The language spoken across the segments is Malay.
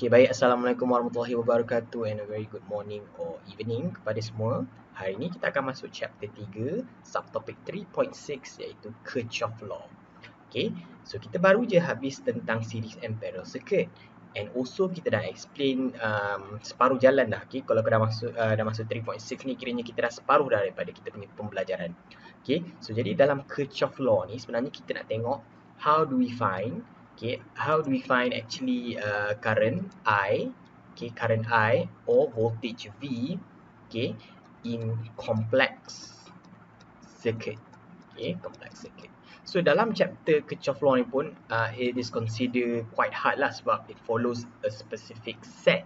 Okay, baik. Assalamualaikum warahmatullahi wabarakatuh and a very good morning or evening kepada semua. Hari ini kita akan masuk chapter 3, subtopic 3.6 iaitu Kirchhoff Law. Okay, so kita baru je habis tentang series and parallel circuit. And also kita dah explain separuh jalan dah. Okay, kalau kita dah masuk 3.6 ni, kiranya kita dah separuh dah daripada kita punya pembelajaran. Okay, so jadi dalam Kirchhoff Law ni sebenarnya kita nak tengok how do we find actually current I, okay, current I or voltage V, okay, in complex circuit, okay, complex circuit. So dalam chapter Kirchhoff Law ni pun it is considered quite hard lah sebab it follows a specific set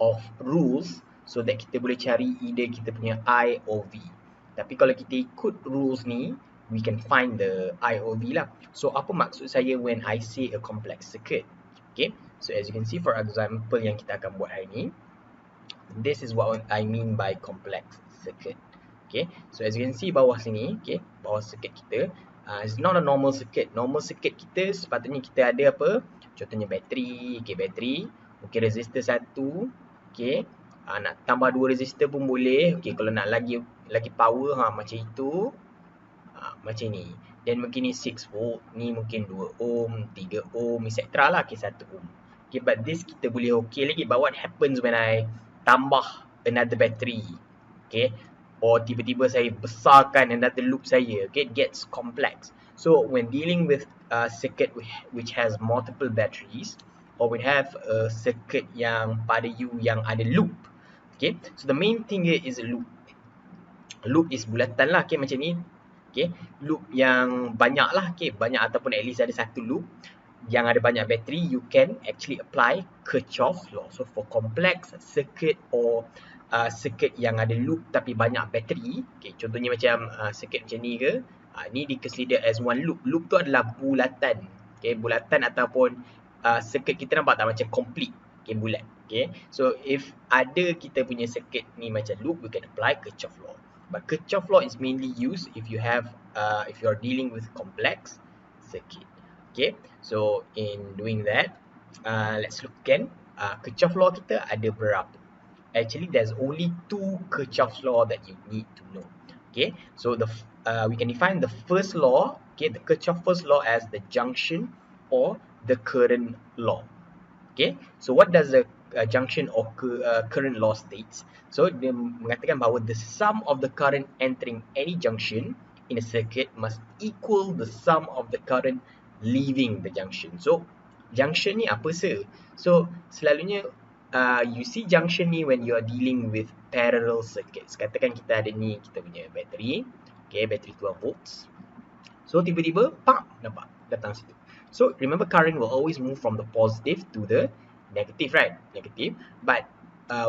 of rules so that kita boleh cari either kita punya I or V. Tapi kalau kita ikut rules ni, we can find the I or V lah. So apa maksud saya when I say a complex circuit? Okay, so as you can see for example yang kita akan buat hari ni, this is what I mean by complex circuit. Okay, so as you can see bawah sini, okay, bawah circuit kita, it's not a normal circuit. Normal circuit kita sepatutnya kita ada apa? Contohnya bateri, okay, bateri, okay, resistor 1, okay, nak tambah 2 resistor pun boleh, okay, kalau nak lagi power macam itu, macam ni. Dan mungkin ni 6 volt, ni mungkin 2 ohm, 3 ohm, etc. lah, okay, 1 ohm. Okay, but this kita boleh okay lagi. But what happens when I tambah another battery? Okay, or tiba-tiba saya besarkan another loop saya, okay, it gets complex. So when dealing with a circuit which has multiple batteries, or we have a circuit yang pada you yang ada loop, okay, so the main thing here is a loop. Loop is bulatan lah, okay, macam ni. Okay, loop yang banyak lah, okay, banyak ataupun at least ada satu loop yang ada banyak bateri, you can actually apply Kirchhoff Law. So for complex circuit or circuit yang ada loop tapi banyak bateri, okay, contohnya macam circuit macam ni ke, ni di consider as one loop. Loop tu adalah bulatan, okay, bulatan ataupun circuit kita nampak tak macam complete, okay, bulat. Okay, so if ada kita punya circuit ni macam loop, we can apply Kirchhoff Law. But Kirchhoff Law is mainly used if you have if you are dealing with complex circuit. Okay, so in doing that, let's look again. Kirchhoff Law kita ada berapa? Actually, there's only 2 Kirchhoff Law that you need to know. Okay, so we can define the first law, okay, the Kirchhoff first law as the junction or the current law. Okay, so what does the junction or current law states? So dia mengatakan bahawa the sum of the current entering any junction in a circuit must equal the sum of the current leaving the junction. So junction ni apa sih? So selalunya you see junction ni when you are dealing with parallel circuits. Katakan kita ada ni kita punya bateri, okay, bateri 12 volts. So tiba-tiba nampak datang situ. So remember, current will always move from the positive to the negative, right? Negative. But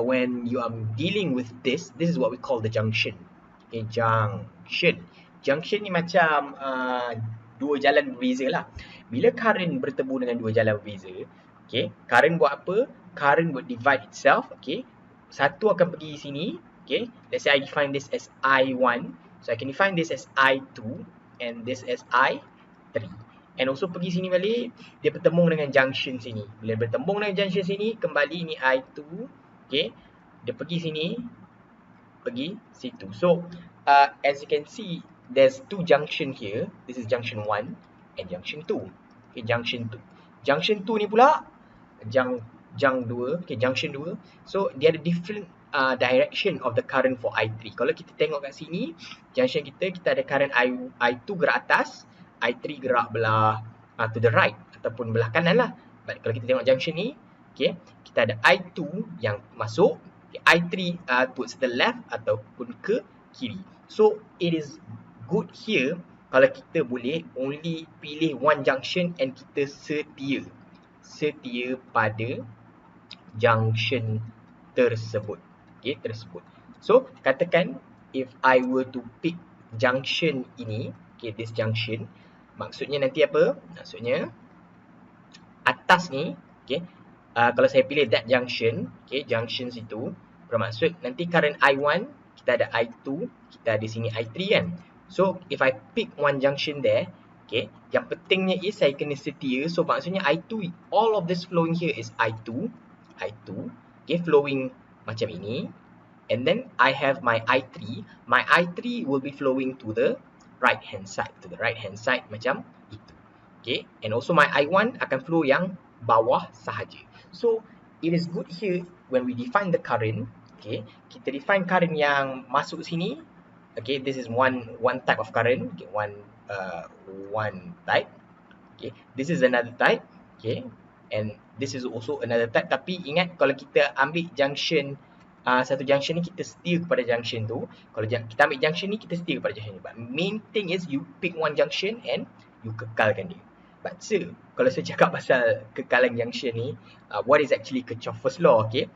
when you are dealing with this is what we call the junction. Okay, junction ni macam dua jalan berbeza lah. Bila current bertemu dengan dua jalan berbeza, okay, current buat apa? Current would divide itself, okay. Satu akan pergi sini, okay. Let's say I define this as I1. So I can define this as I2 and this as I3. And also pergi sini balik, dia bertemu dengan junction sini. Bila bertemu dengan junction sini, kembali ni I2, okay. Dia pergi sini, pergi situ. So as you can see, there's 2 junction here. This is junction 1 and junction 2. Okay, junction 2. Junction 2 ni pula junction 2, okay, junction 2. So dia ada different direction of the current for I3. Kalau kita tengok kat sini, junction kita ada current I2 gerak atas, I3 gerak belah to the right ataupun belah kanan lah. But kalau kita tengok junction ni, okay, kita ada I2 yang masuk, okay, I3 towards the left ataupun ke kiri. So it is good here kalau kita boleh only pilih one junction and kita setia pada junction tersebut, okay, tersebut. So katakan if I were to pick junction ini, okay, this junction, maksudnya nanti apa? Maksudnya atas ni, okay, kalau saya pilih that junction, okay, junction situ, bermaksud nanti current I1, kita ada I2, kita ada sini I3 kan. So if I pick one junction there, okay, yang pentingnya is saya kena setia. So maksudnya I2, all of this flowing here is I2, I2, okay, flowing macam ini. And then I have my I3. My I3 will be flowing to the right hand side, macam itu. Okay, and also my I1 akan flow yang bawah sahaja. So it is good here when we define the current. Okay, kita define current yang masuk sini. Okay, this is one type of current. Okay, one type. Okay, this is another type. Okay, and this is also another type. Tapi ingat, kalau kita ambil junction, satu junction ni kita setia kepada junction tu. Kalau kita ambil junction ni, kita setia kepada junction ni. But main thing is you pick one junction and you kekalkan dia. But kalau saya cakap pasal kekalan junction ni, what is actually Kirchhoff's law? Okay,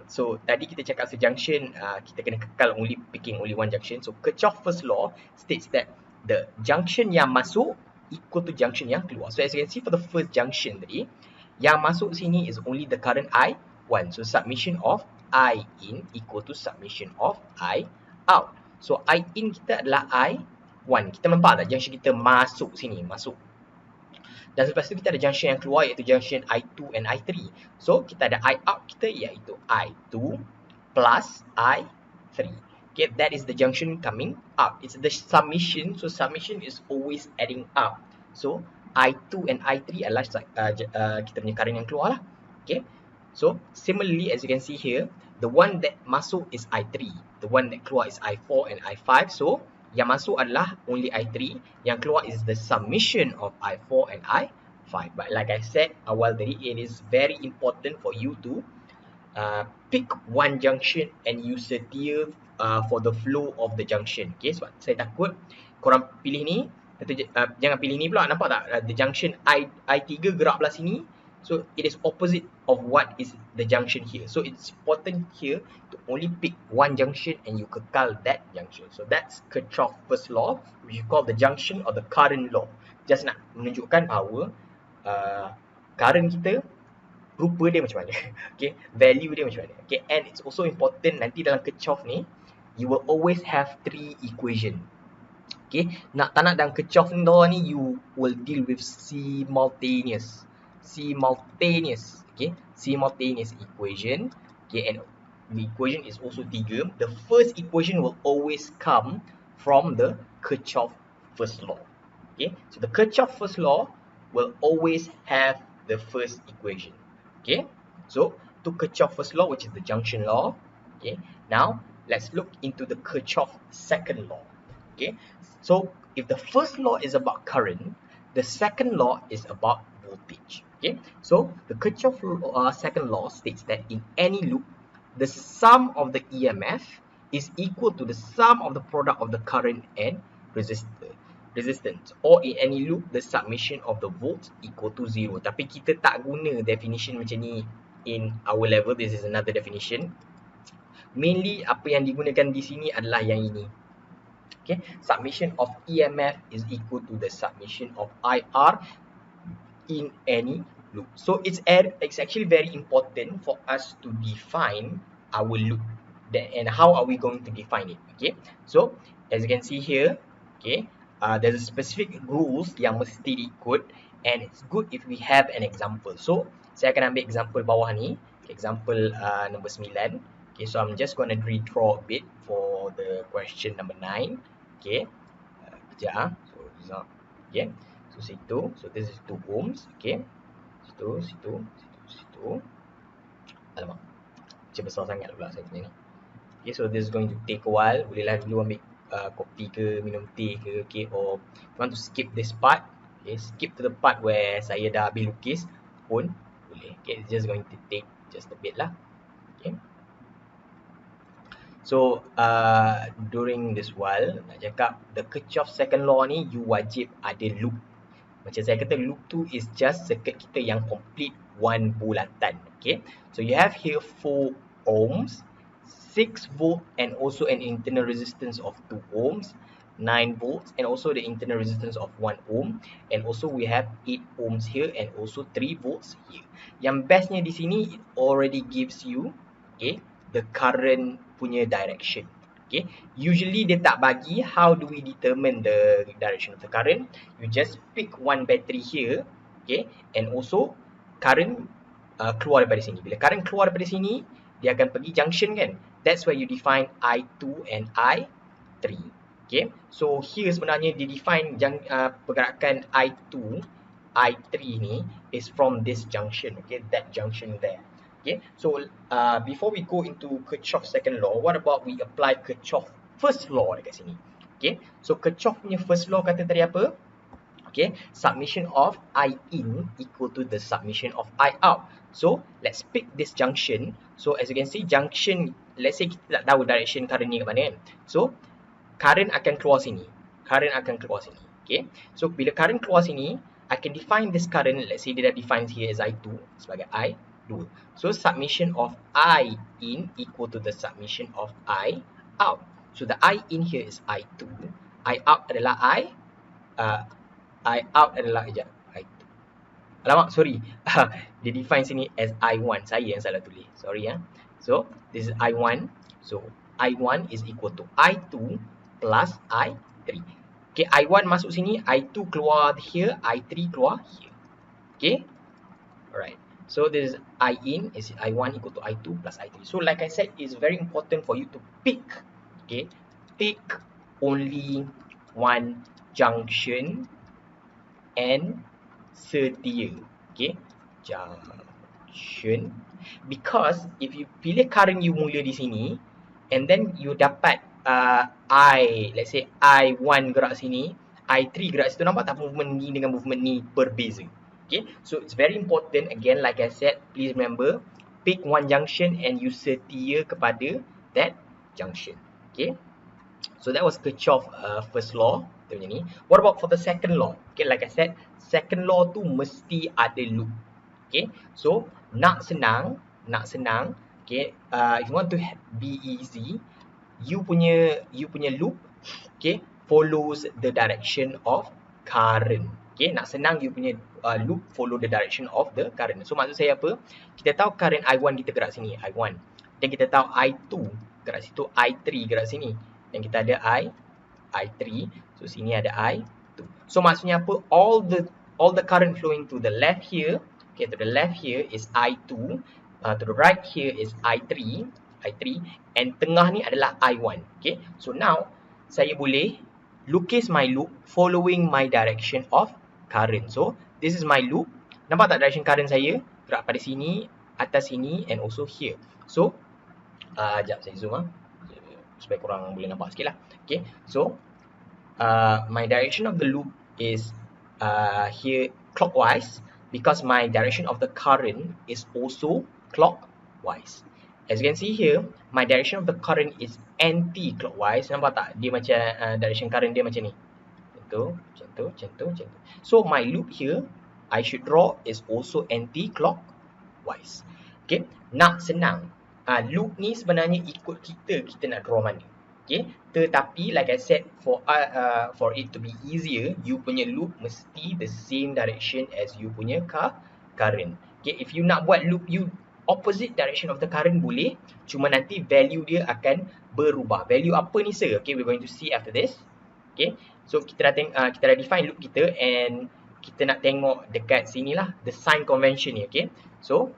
so tadi kita cakap junction, kita kena kekal picking only one junction. So Kirchhoff's law states that the junction yang masuk equal to junction yang keluar. So as you can see for the first junction tadi, yang masuk sini is only the current I1. So summation of I in equal to summation of I out. So I in kita adalah I1. Kita nampak tak junction kita masuk sini, masuk. Dan selepas tu kita ada junction yang keluar, iaitu junction I2 and I3. So kita ada I out kita, iaitu I2 plus I3. Okay, that is the junction coming up. It's the summation. So summation is always adding up. So I2 and I3 adalah kita punya current yang keluar lah. Okay, so similarly as you can see here, the one that masuk is I3, the one that keluar is I4 and I5. So yang masuk adalah only I3, yang keluar is the summation of I4 and I5. But like I said awal tadi, it is very important for you to pick one junction and you setia for the flow of the junction. Okay, sebab saya takut korang pilih ni, jangan pilih ni pula, nampak tak? The junction I3 gerak belah sini. So it is opposite of what is the junction here. So it's important here to only pick one junction and you kekal that junction. So that's Kirchhoff's law, which we call the junction or the current law. Just nak menunjukkan bahawa current kita, rupa dia macam mana. Okay, value dia macam mana. Okay, and it's also important nanti dalam Kirchhoff ni, you will always have 3 equation. Okay, tak nak dalam Kirchhoff law ni, you will deal with simultaneous. Okay, simultaneous equation. Okay, and the equation is also 3. The first equation will always come from the Kirchhoff's law. Okay, so the Kirchhoff's law will always have the first equation. Okay, so to Kirchhoff's law, which is the junction law. Okay, now let's look into the Kirchhoff's second law. Okay, so if the first law is about current, the second law is about voltage. Okay, so the Kirchhoff's second law states that in any loop, the sum of the EMF is equal to the sum of the product of the current and resistance. Or in any loop, the summation of the volts equal to 0. Tapi kita tak guna definition macam ni in our level. This is another definition. Mainly apa yang digunakan di sini adalah yang ini. Okay, summation of EMF is equal to the summation of IR in any loop. So it's actually very important for us to define our loop. And how are we going to define it? Okay, so as you can see here, okay, there's a specific rules yang mesti diikut, and it's good if we have an example. So saya akan ambil example bawah ni, example number 9. Okay, so I'm just going to redraw a bit for the question number 9. Okay, kejap. So okay, so situ, so this is 2 ohms. Okay, situ. Alamak, macam besar sangat pula saya punya ni. Okay, so this is going to take a while. Bolehlah dulu ambil kopi ke, minum teh ke, okay, or you want to skip this part, okay, skip to the part where saya dah habis lukis pun boleh. Okay, it's just going to take just a bit lah. Okay, so during this while, nak cakap the Kirchhoff's second law ni, you wajib ada loop. Macam saya kata, loop tu is just circuit kita yang complete one bulatan. Okay, so you have here 4 ohms, 6 volt, and also an internal resistance of 2 ohms, 9 volts, and also the internal resistance of 1 ohm, and also we have 8 ohms here, and also 3 volts here. Yang bestnya di sini, it already gives you, okay, the current punya direction. Okay, usually dia tak bagi how do we determine the direction of the current. You just pick one battery here, okay, and also current keluar daripada sini. Bila current keluar daripada sini, dia akan pergi junction kan. That's where you define I2 and I3. Okay, so here sebenarnya dia define pergerakan I2, I3 ni is from this junction. Okay, that junction there. Okay, so before we go into Kirchhoff's second law, what about we apply Kirchhoff's first law dekat sini? Okay, so Kirchhoff punya first law kata tadi apa? Okay, submission of I in equal to the submission of I out. So let's pick this junction. So as you can see, junction, let's say kita tak tahu direction current ni ke mana kan. So current akan keluar sini. Current akan keluar sini. Okay, so bila current keluar sini, I can define this current. Let's say dia dah define here as I2 sebagai I2. So submission of I in equal to the submission of I out. So the I in here is I2. I out adalah I out adalah I2. Alamak, sorry. Dia define sini as I1. Saya yang salah tulis. Sorry ya. So this is I1. So I1 is equal to I2 plus I3. Okay, I1 masuk sini, I2 keluar here, I3 keluar here. Okay. Alright. So this is I in is I1 equal to I2 plus I3. So like I said, it's very important for you to pick. Okay. Pick only one junction and setia. Okay, junction. Because if you pilih current you mula di sini, and then you dapat let's say I1 gerak sini, I3 gerak situ, nampak tak movement ni dengan movement ni berbeza. Okay, so it's very important, again like I said, please remember, pick one junction and you setia kepada that junction. Okay, so that was Kirchhoff's first law. Ni. What about for the second law? Okay, like I said, second law tu mesti ada loop. Okay, so nak senang, okay, if you want to be easy, you punya loop, okay, follows the direction of current. Okay, nak senang you punya loop follow the direction of the current. So maksud saya apa? Kita tahu current I1 kita gerak sini, I1. Dan kita tahu I2 gerak situ, I3 gerak sini. Dan kita ada I3. So sini ada I2. So maksudnya apa? All the current flowing to the left here, okay, to the left here is I2, to the right here is I3, and tengah ni adalah I1. Okay, so now saya boleh lukis my loop following my direction of current. So this is my loop. Nampak tak direction current saya? Gerak pada sini, atas sini, and also here. So sekejap saya zoom supaya korang boleh nampak sikit lah. Okay, so my direction of the loop is here clockwise, because my direction of the current is also clockwise. As you can see here, my direction of the current is anti-clockwise. Nampak tak? Dia macam direction current dia macam ni. Macam tu. So my loop here, I should draw is also anti-clockwise. Okay, nak senang. Loop ni sebenarnya ikut kita nak draw mana. Okay, tetapi like I said, for it to be easier, you punya loop mesti the same direction as you punya current. Okay, if you nak buat loop you opposite direction of the current boleh, cuma nanti value dia akan berubah. Value apa ni sir? Okay, we're going to see after this. Okay, so kita dah define loop kita, and kita nak tengok dekat sini lah the sign convention ni. Okay, so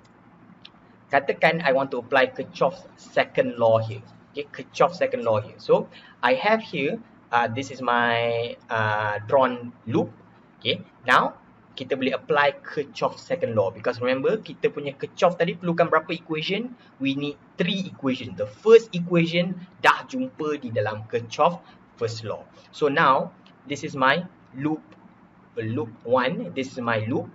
katakan I want to apply Kirchhoff's second law here. Okay, Kirchhoff's second law here. So I have here, this is my drawn loop. Okay, now kita boleh apply Kirchhoff's second law, because remember kita punya Kirchhoff tadi perlukan berapa equation? We need 3 equation. The first equation dah jumpa di dalam Kirchhoff's first law. So now this is my loop 1, this is my loop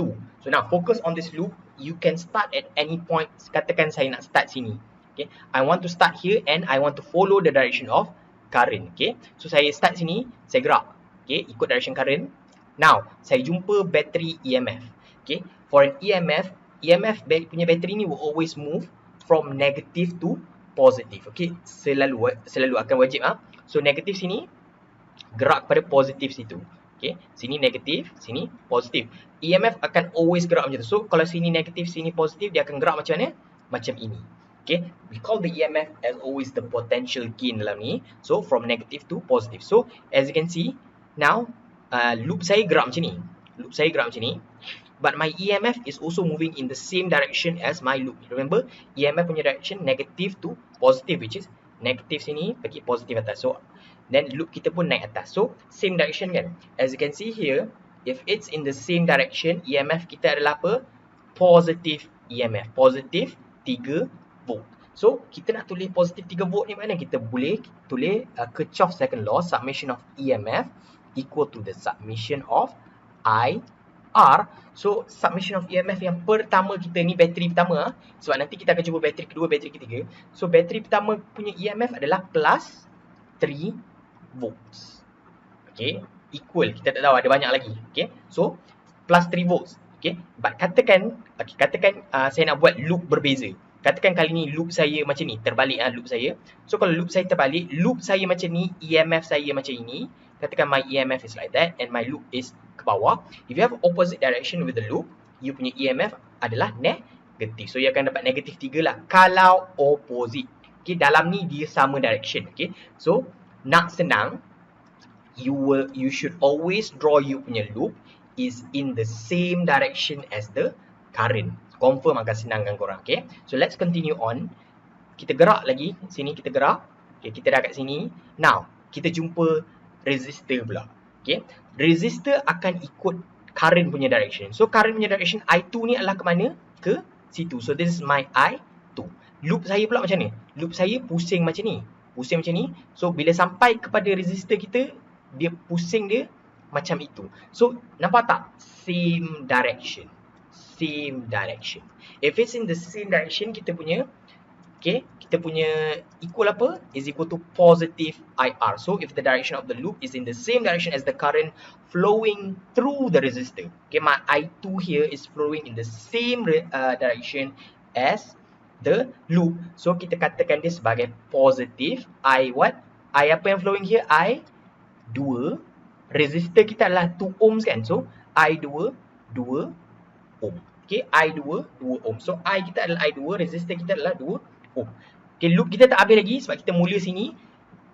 2. So now focus on this loop. You can start at any point. Katakan saya nak start sini. Okay, I want to start here and I want to follow the direction of current. Okay, so saya start sini, saya gerak. Okay, ikut direction current. Now, saya jumpa battery EMF. Okay, for an EMF punya battery ni will always move from negative to positive. Okay, selalu akan wajib. So negatif sini gerak pada positif situ. Okay, sini negatif, sini positif. EMF akan always gerak macam tu. So kalau sini negatif, sini positif, dia akan gerak macam mana? Macam ini. Okay, we call the EMF as always the potential gain dalam ni. So from negative to positive. So as you can see, now loop saya gerak macam ni. but my EMF is also moving in the same direction as my loop. Remember, EMF punya direction negative to positive, which is negative sini pergi positive atas. So then loop kita pun naik atas. So same direction kan. As you can see here, if it's in the same direction, EMF kita adalah apa? Positive EMF, positive 3 volt. So kita nak tulis positive 3 volt ni mana? Kita boleh tulis Kirchhoff second law, summation of EMF equal to the summation of IR. So summation of EMF yang pertama kita ni bateri pertama, sebab nanti kita akan cuba bateri kedua, bateri ketiga. So bateri pertama punya EMF adalah plus 3 volts. Okay, equal, kita tak tahu ada banyak lagi. Okay, so plus 3 volts. Okay, but katakan saya nak buat loop berbeza. Katakan kali ni loop saya macam ni, terbalik loop saya. So kalau loop saya terbalik, loop saya macam ni, EMF saya macam ini. Katakan my EMF is like that and my loop is ke bawah. If you have opposite direction with the loop, you punya EMF adalah negatif. So you akan dapat negatif 3 lah kalau opposite. Okay, dalam ni dia sama direction. Okay, so nak senang, you should always draw you punya loop is in the same direction as the current. Confirm akan senangkan korang. Okay, so let's continue on. Kita gerak lagi, sini kita gerak. Okay, kita dah kat sini. Now, kita jumpa resistor pula. Okay, resistor akan ikut current punya direction. So current punya direction I2 ni adalah ke mana? Ke situ. So this is my I2. Loop saya pula macam ni. Loop saya pusing macam ni. Pusing macam ni. So bila sampai kepada resistor kita, dia pusing dia macam itu. So nampak tak? Same direction. Same direction. If it's in the same direction, kita punya kita punya equal apa? Is equal to positive IR. So if the direction of the loop is in the same direction as the current flowing through the resistor. Okay, my I2 here is flowing in the same direction as the loop. So kita katakan dia sebagai positive I what? I apa yang flowing here? I2. Resistor kita adalah 2 ohms kan. So I2 2 ohm. Okay, I2 2 ohm. So I kita adalah I2, resistor kita adalah 2 ohm. Okay, loop kita tak habis lagi sebab kita mula sini.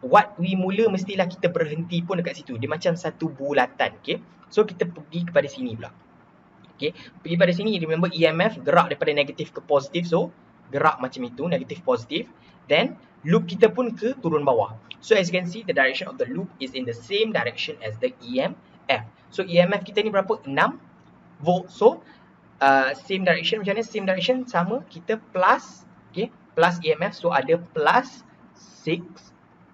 What we mula mestilah kita berhenti pun dekat situ. Dia macam satu bulatan. Okay, so kita pergi kepada sini pula. Okay, pergi pada sini. Remember EMF gerak daripada negatif ke positif. So gerak macam itu, negatif positif. Then loop kita pun ke turun bawah. So as you can see, the direction of the loop is in the same direction as the EMF. So EMF kita ni berapa? 6 volt. So same direction, macam mana? Same direction sama, kita plus, okay, plus EMF. So ada plus 6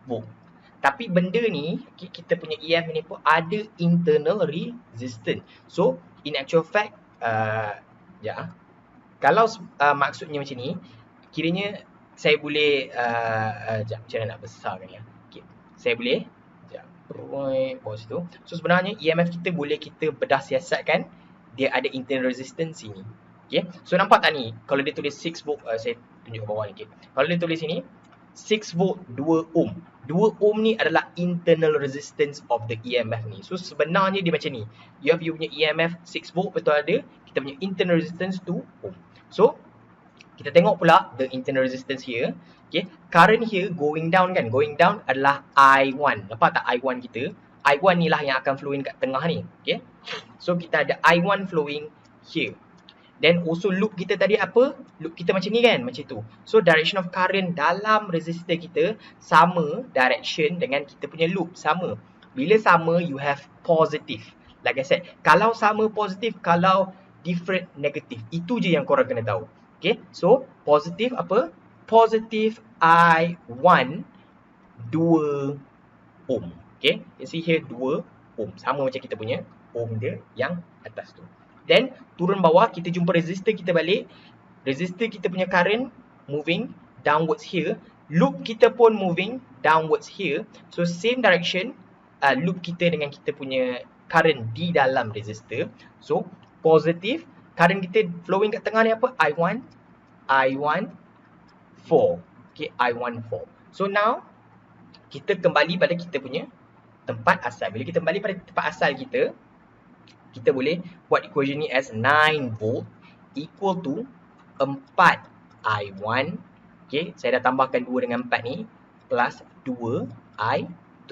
volt. Tapi benda ni, okay, kita punya EMF ni pun ada internal resistance. So in actual fact, kalau maksudnya macam ni, kiranya saya boleh, macam mana nak besarkan ya. Okay. Saya boleh, bawah situ. So sebenarnya EMF kita boleh kita bedah siasatkan, dia ada internal resistance sini. Okay. So nampak tak ni, kalau dia tulis 6 volt, saya tunjuk ke bawah ni. Okay. Kalau dia tulis sini, 6 volt 2 ohm. 2 ohm ni adalah internal resistance of the EMF ni. So sebenarnya dia macam ni. You have you punya EMF 6 volt, betul ada. Kita punya internal resistance 2 ohm. So kita tengok pula the internal resistance here. Okay, current here going down kan. Going down adalah I1. Nampak tak I1 kita? I1 ni lah yang akan flowing kat tengah ni. Okay, so kita ada I1 flowing here. Then also loop kita tadi apa? Loop kita macam ni kan, macam tu. So direction of current dalam resistor kita sama direction dengan kita punya loop, sama. Bila sama, you have positive. Like I said, kalau sama positif, kalau different negatif. Itu je yang korang kena tahu. Okay, so positif apa? Positive I1 2 ohm. Okay, you see here 2 ohm. Sama macam kita punya ohm dia yang atas tu. Then turun bawah, kita jumpa resistor kita balik. Resistor kita punya current moving downwards here. Loop kita pun moving downwards here. So same direction loop kita dengan kita punya current di dalam resistor. So positive, current kita flowing kat tengah ni apa? I1 4. Okay, I1 4. So now kita kembali pada kita punya tempat asal. Bila kita kembali pada tempat asal kita, kita boleh buat equation ni as 9 volt equal to 4 I1. Okay, saya dah tambahkan 2 dengan 4 ni plus 2 I2.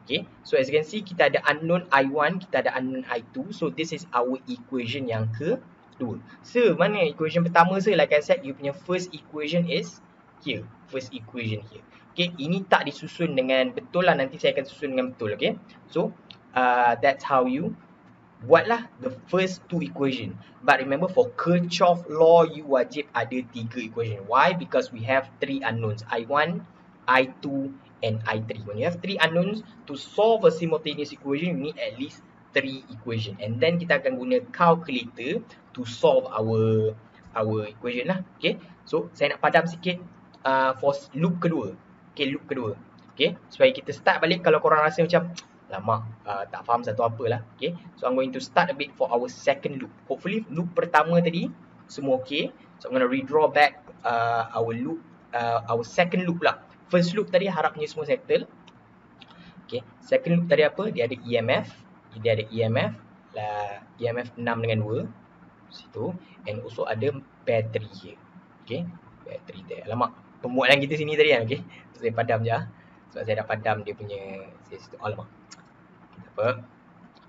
Okay, so as you can see, kita ada unknown I1, kita ada unknown I2. So this is our equation yang kedua. So mana equation pertama saya? Like I said, you punya first equation is here. First equation here. Okay, ini tak disusun dengan betul lah. Nanti saya akan susun dengan betul. Okay, so that's how you buatlah the first two equation. But remember, for Kirchhoff law, you wajib ada 3 equation. Why? Because we have 3 unknowns, I1, I2 and I3. When you have 3 unknowns, to solve a simultaneous equation, you need at least 3 equation. And then kita akan guna calculator to solve our equation lah. Okay, so saya nak padam sikit for loop kedua. Okay, loop kedua. Okay, supaya kita start balik. Kalau korang rasa macam lama tak faham satu apalah. Okay, so I'm going to start a bit for our second loop. Hopefully loop pertama tadi semua okay. So I'm going to redraw back our loop, our second loop lah. First loop tadi harapnya semua settle. Okay, second loop tadi apa? Dia ada EMF. Dia ada EMF lah, EMF 6 dengan 2 situ, and also ada battery here. Okay, battery there. Alamak, pembualan kita sini tadi kan. Okay, so saya padam je sebab saya dah padam dia punya situ. Alamak, apa,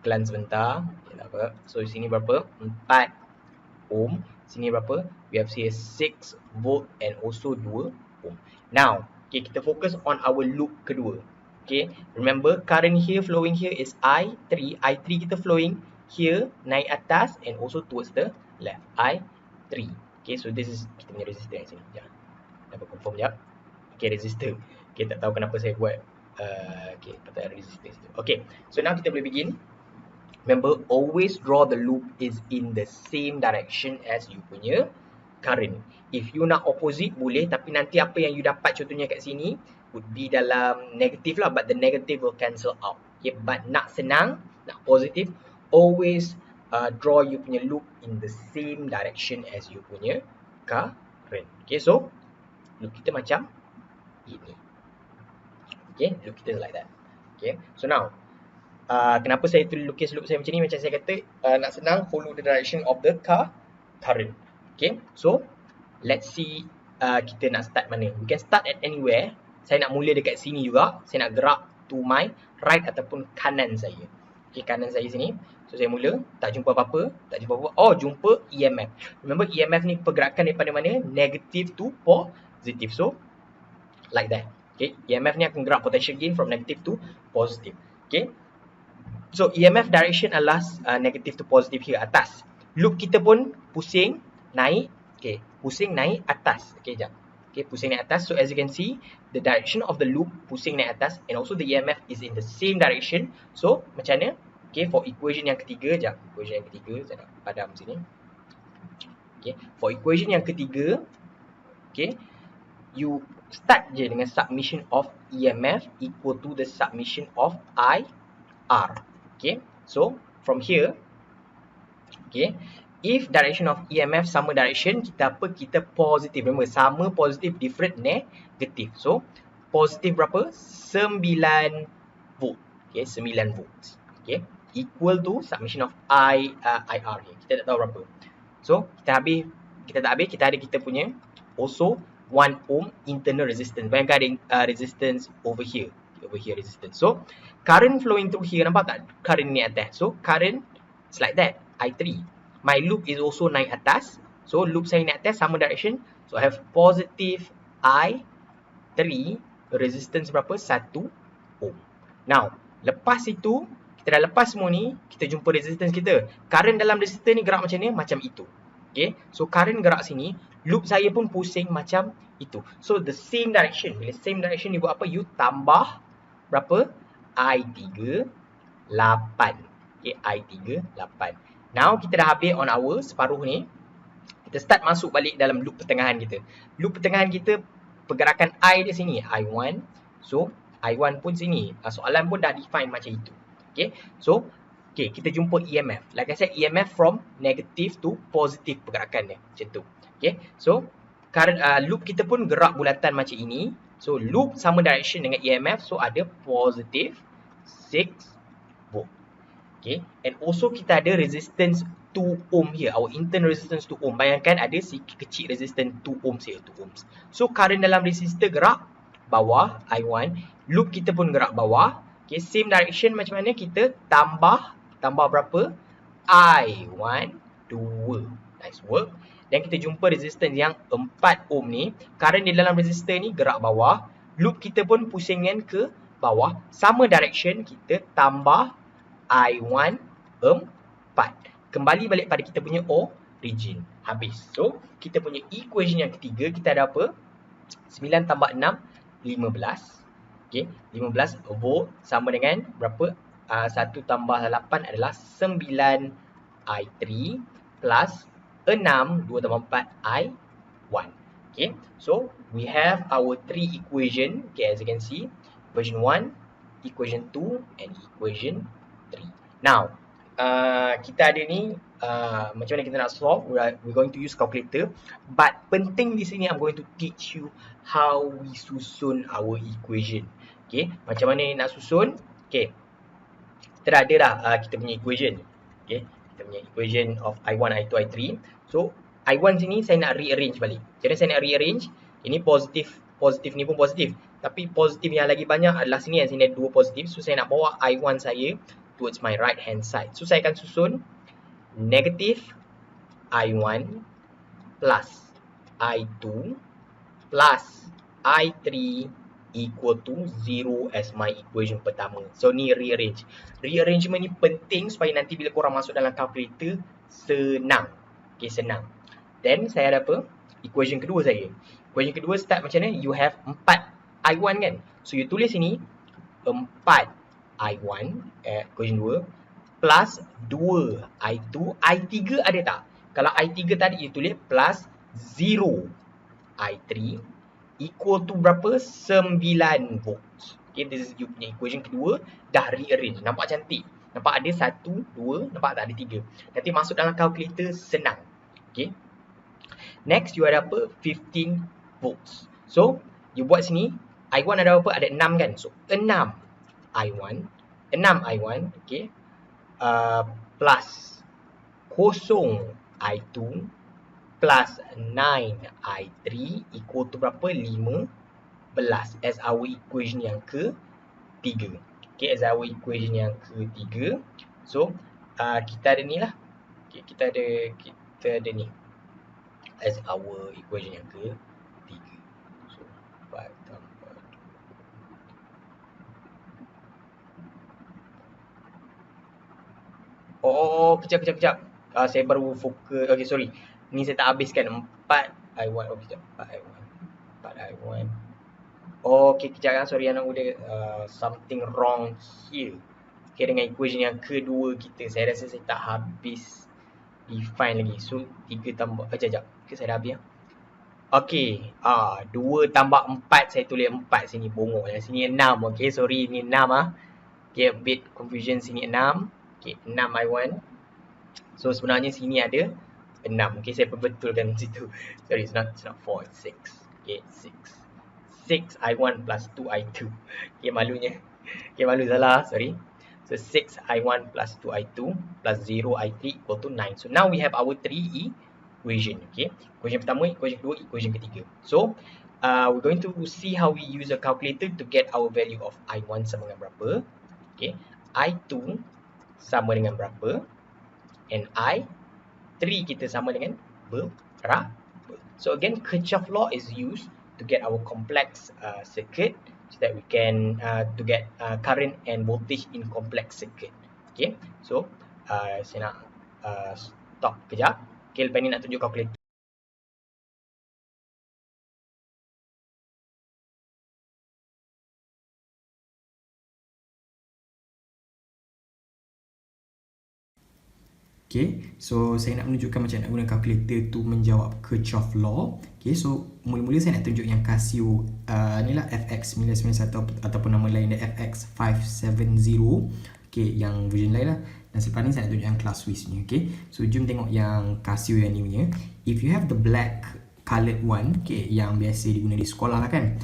iklan sebentar. Okay, tak apa. So sini berapa? 4 ohm. Sini berapa? We have here 6 volt and also 2 ohm. Now, okay, kita fokus on our loop kedua. Okay, remember current here flowing here is I3. I3 kita flowing here, naik atas and also towards the left. I3. Okay, so this is kita punya resistor yang sini. Sekejap, dapat confirm sekejap. Okay, resistor. Okay, tak tahu kenapa saya buat okay, patah resistor. Okay, so now kita boleh begin. Remember, always draw the loop is in the same direction as you punya current. If you nak opposite boleh, tapi nanti apa yang you dapat contohnya kat sini would be dalam negative lah, but the negative will cancel out. Okay, but nak senang, nak positive, always draw you punya loop in the same direction as you punya current. Okay, so loop kita macam ini. Okay, loop kita like that. Okay, so now kenapa saya lukis loop saya macam ni? Macam saya kata, nak senang, follow the direction of the current. Okay, so let's see kita nak start mana. We can start at anywhere. Saya nak mula dekat sini juga. Saya nak gerak to my right ataupun kanan saya. Okay, kanan saya sini. So saya mula, tak jumpa apa-apa. Tak jumpa apa-apa. Oh, jumpa EMF. Remember, EMF ni pergerakan daripada mana? Negative to positive. So like that. Okay, EMF ni akan gerak potential gain from negative to positive. Okay, so EMF direction adalah negative to positive here atas. Loop kita pun pusing naik. Okay, pusing naik atas. Okay, jap. Okay, pusing naik atas. So as you can see, the direction of the loop pusing naik atas and also the EMF is in the same direction. So macam mana? Okay, for equation yang ketiga, jap. Equation yang ketiga saya nak padam sini. Okay, for equation yang ketiga, okay, you start je dengan submission of EMF equal to the submission of IR. Okay, so from here, okay, if direction of EMF sama direction, kita apa? Kita positive. Remember, sama positive, different negative. So positive berapa? 9 volt. Okay, 9 volts. Okay, equal to submission of IR. Kita tak tahu berapa. So kita tak habis, kita ada kita punya also 1 ohm internal resistance. Bayangkan ada resistance over here. Over here resistance. So current flowing through here, nampak tak current ni atas? So current is like that, I3. My loop is also naik atas. So loop saya naik atas, sama direction. So I have positive I3, resistance berapa? 1 ohm. Now, lepas itu, kita dah lepas semua ni, kita jumpa resistance kita. Current dalam resistor ni gerak macam ni, macam itu. Okay, so current gerak sini, loop saya pun pusing macam itu. So the same direction. Bila same direction ni buat apa? You tambah berapa? I3 8. Okay, I3 8. Now kita dah habis on our separuh ni. Kita start masuk balik dalam loop pertengahan kita. Loop pertengahan kita, pergerakan I di sini, I1. So I1 pun sini. Soalan pun dah define macam itu. Okay, so okay, kita jumpa EMF. Like I said, EMF from negative to positive pergerakan dia. Macam tu. Okay, so current, loop kita pun gerak bulatan macam ini. So loop sama direction dengan EMF. So ada positive 6 volt. Okay, and also kita ada resistance 2 ohm here. Our internal resistance 2 ohm. Bayangkan ada sikit kecil resistance 2 ohms here. 2 ohms. So current dalam resistor gerak bawah, I1. Loop kita pun gerak bawah. Okay, same direction macam mana kita tambah berapa? I1, 2. Nice work. Dan kita jumpa resistance yang 4 ohm ni. Current di dalam resistor ni gerak bawah. Loop kita pun pusingkan ke bawah. Sama direction, kita tambah I1, 4. Kembali balik pada kita punya origin. Habis. So, kita punya equation yang ketiga, kita ada apa? 9 tambah 6, 15. Okay, 15 volt sama dengan berapa? 1 tambah 8 adalah 9 I3 plus 6, 2 tambah 4 I1. Okay, so we have our 3 equation. Okay, as you can see, equation 1, equation 2 and equation 3. Now, kita ada ni macam mana kita nak solve. We're going to use calculator, but penting di sini I'm going to teach you how we susun our equation. Okay, macam mana nak susun? Okay, kita ada dah kita punya equation. Okay, kita punya equation of I1, I2, I3. So, I1 sini saya nak rearrange balik. Jadi saya nak rearrange. Ini positif ni pun positif. Tapi positif yang lagi banyak adalah sini, yang sini ada 2 positif. So, saya nak bawa I1 saya towards my right hand side. So, saya akan susun negative I1 plus I2 plus I3 equal to 0 as my equation pertama. So, ni rearrange. Rearrangement ni penting supaya nanti bila korang masuk dalam calculator, senang. Okay, senang. Then, saya ada apa? Equation kedua saya. Equation kedua start macam mana? You have 4 I1 kan? So, you tulis sini 4 I1, equation 2, plus 2 I2. I3 ada tak? Kalau I3 tadi, you tulis plus 0 I3 equal to berapa? 9 volts. Okay, this is you punya equation kedua. Dah rearrange. Nampak cantik? Nampak ada 1, 2, nampak tak ada 3. Nanti masuk dalam calculator senang. Okay. Next, you ada apa? 15 volts. So, you buat sini. I1 ada apa? Ada 6 kan? So, 6 I1. 6 I1. Okay. Plus 0 I2. Plus 9 I3 equal to berapa? 15 as our equation yang ketiga. Okay, as our equation yang ketiga. So, kita ada ni lah. Okay, kita ada ni as our equation yang ketiga. So, 4 tambah 2. Oh, kejap. Saya baru fokus. Okay, sorry. Ni saya tak habiskan. 4 I1. Oh, kejap. 4 I1. Oh, okay, kejap kan. Sorry anak muda. Something wrong here. Okay, dengan equation yang kedua kita. Saya rasa saya tak habis define lagi. So, 3 tambah. Kejap. Okay, saya dah habis. Okay. 2 tambah 4. Saya tulis 4 sini. Bongok. Yang sini 6. Okay, sorry. Ni 6 Okay, a bit confusion. Sini 6. Okay, 6 I1. So, sebenarnya sini ada 6. Okay, saya perbetulkan situ. Sorry, it's not 4, it's 6. Okay, 6 I1 plus 2 I2. Okay, malunya. Okay, malu salah. Sorry. So, 6 I1 plus 2 I2 plus 0 I3 equal to 9. So, now we have our 3 equation. Okay, equation pertama, equation kedua, equation ketiga. So, we're going to see how we use a calculator to get our value of I1 sama dengan berapa. Okay, I2 sama dengan berapa. And I3 kita sama dengan berapa. So again, Kirchhoff law is used to get our complex circuit, so that we can to get current and voltage in complex circuit. Okay, so saya nak stop kejap. Okay, lepas ni nak tunjuk calculator. Okay, so saya nak menunjukkan macam nak guna calculator tu menjawab Kirchhoff law. Okay, so mula-mula saya nak tunjuk yang Casio ni lah FX 991 ataupun nama lain dia FX 570. Okay, yang version lain lah. Dan selepas ni saya nak tunjuk yang class Swiss ni. Okay, so jom tengok yang Casio yang ni punya. If you have the black coloured one, okay, yang biasa diguna di sekolah lah kan,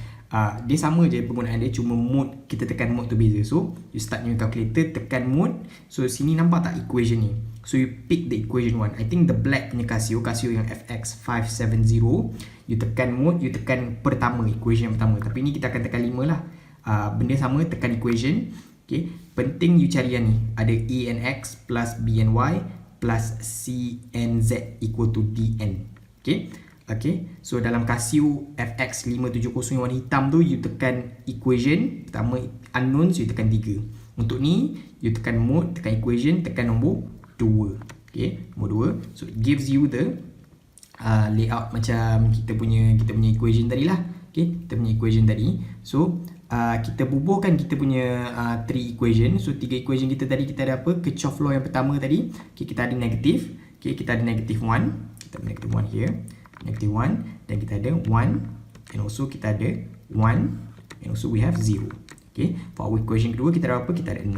dia sama je penggunaan dia, cuma mode, kita tekan mode tu beza. So, you start new calculator, tekan mode. So, sini nampak tak equation ni? So, you pick the equation 1. I think the black punya Casio yang FX 570. You tekan mode, you tekan pertama, equation yang pertama. Tapi ni kita akan tekan 5 lah. Benda sama, tekan equation. Okay, penting you cari yang ni. Ada A and X plus B and Y plus C and Z equal to DN. Okay. Okay, so dalam Casio FX 570 yang warna hitam tu, you tekan equation pertama, unknowns you tekan 3. Untuk ni you tekan mode, tekan equation, tekan nombor 2. Okay, nombor 2. So it gives you the layout macam kita punya equation tadi lah. Okay, kita punya equation tadi. So kita bubuhkan kita punya 3 equation. So 3 equation kita tadi, kita ada apa? Kirchhoff law yang pertama tadi. Okay, kita ada negative. Okay, kita ada negative 1. Kita ada negative 1 here. Negative 1. Dan kita ada 1. And also kita ada 1. And also we have 0. Okay, for our equation kedua kita ada apa? Kita ada 6.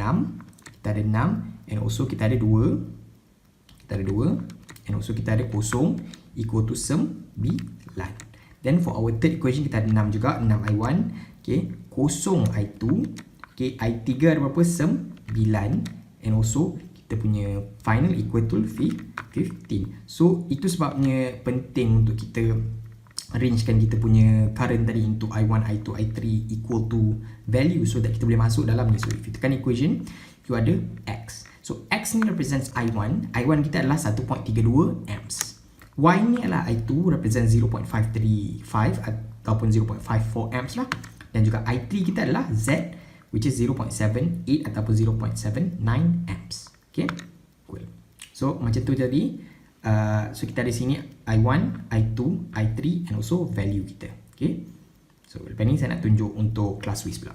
Kita ada 6. And also kita ada 2. Kita ada 2. And also kita ada kosong equal to 9. Then for our third equation kita ada 6 juga. 6I1. Okay, kosong I2. Okay, I3 ada berapa? 9. And also kita punya final equal to 15. So itu sebabnya penting untuk kita arrangekan kita punya current tadi into I1, I2, I3 equal to value, so that kita boleh masuk dalam ni. So if you tekan equation, you ada X. So X ni represents I1. I1 kita adalah 1.32 amps. Y ni adalah I2, represent 0.535 ataupun 0.54 amps lah. Dan juga I3 kita adalah Z, which is 0.78 ataupun 0.79 amps. Okay, cool. So macam tu tadi. So kita ada sini I1, I2, I3 and also value kita. Okay, so lepas ni saya nak tunjuk untuk class Swiss pula.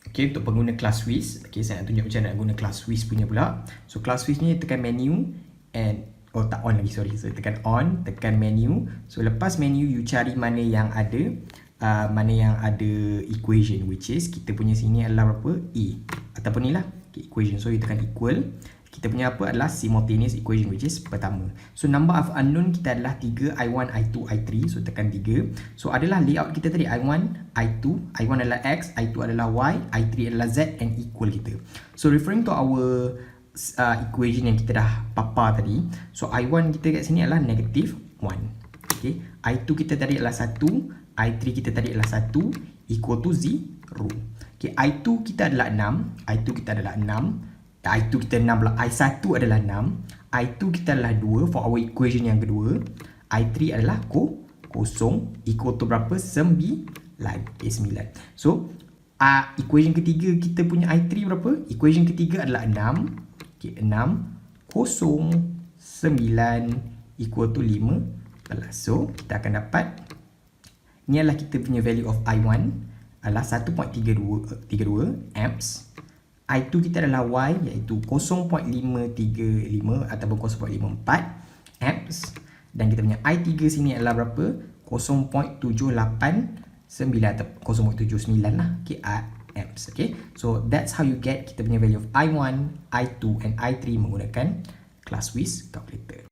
Okay, untuk pengguna class Swiss, okay, saya nak tunjuk macam nak guna class Swiss punya pula. So class Swiss ni tekan menu and tak on lagi, sorry. So tekan on, tekan menu. So lepas menu, you cari mana yang ada equation, which is kita punya sini adalah berapa? A ataupun ni lah, okay, equation. So you tekan equal. Kita punya apa adalah simultaneous equation, which is pertama. So number of unknown kita adalah 3, I1, I2, I3. So tekan 3. So adalah layout kita tadi I1, I2. I1 adalah X, I2 adalah Y, I3 adalah Z and equal kita. So referring to our equation yang kita dah papa tadi. So I1 kita kat sini adalah negative 1. Okay. I2 kita tadi adalah 1. I3 kita tadi adalah 1 equal to 0. Okay. I2 kita adalah 6. I2 kita adalah 6. I2 kita 6 pula. I1 adalah 6. I2 kita adalah 2 for our equation yang kedua. I3 adalah kosong equal to berapa? 9. Okay, 9. So equation ketiga kita punya I3 berapa? Equation ketiga adalah 6. Okay, 6 kosong 9 equal to 15. So kita akan dapat, ni adalah kita punya value of I1 adalah 1.32 amps. I2 kita adalah Y, iaitu 0.535 ataupun 0.54 amps. Dan kita punya I3 sini adalah berapa? 0.789 atau 0.79 lah, okay, amps. Okay, so that's how you get kita punya value of I1, I2 and I3 menggunakan class Swiss calculator.